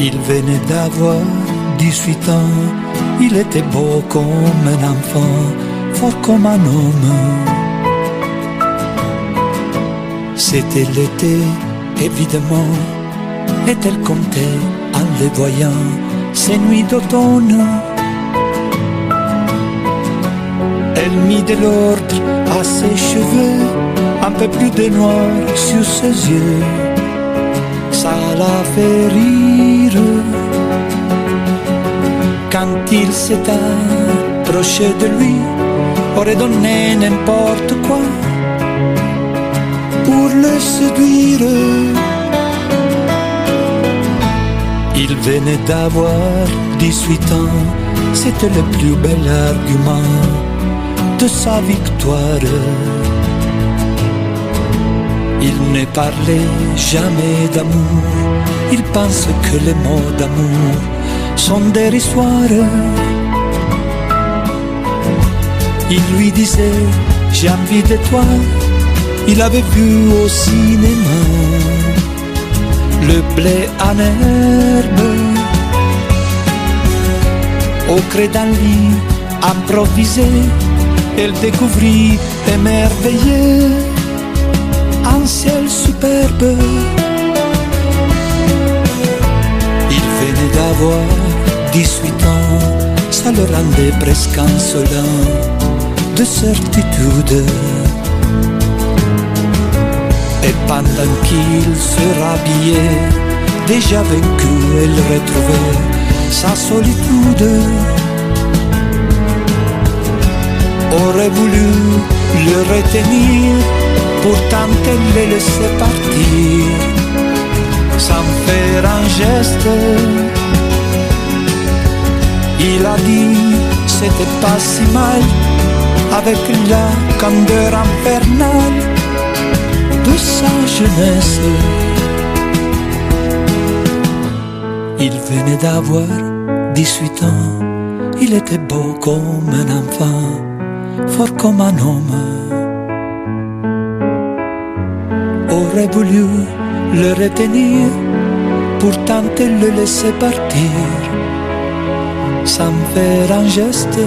Il venait d'avoir 18 ans, il était beau comme un enfant, fort comme un homme. C'était l'été, évidemment, et elle comptait en les voyant ces nuits d'automne. Elle mit de l'ordre à ses cheveux, un peu plus de noir sur ses yeux. Ça la fait rire. Quand il s'est approché de lui, aurait donné n'importe quoi pour le séduire. Il venait d'avoir 18 ans, c'était le plus bel argument de sa victoire. Il ne parlait jamais d'amour, il pense que les mots d'amour sont dérisoires. Il lui disait j'ai envie de toi, il avait vu au cinéma le blé en herbe. Au creux d'un lit improvisé, elle découvrit émerveillée un ciel superbe. Il venait d'avoir 18 ans, ça le rendait presque insolent de certitude. Et pendant qu'il se rhabillait, déjà vaincu, elle retrouvait sa solitude. Aurait voulu le retenir, pourtant elle le laissait partir sans faire un geste. Il a dit c'était pas si mal, avec la candeur infernale de sa jeunesse. Il venait d'avoir 18 ans, il était beau comme un enfant, fort comme un homme. Aurait voulu le retenir, pourtant elle le laissait partir sans faire un geste.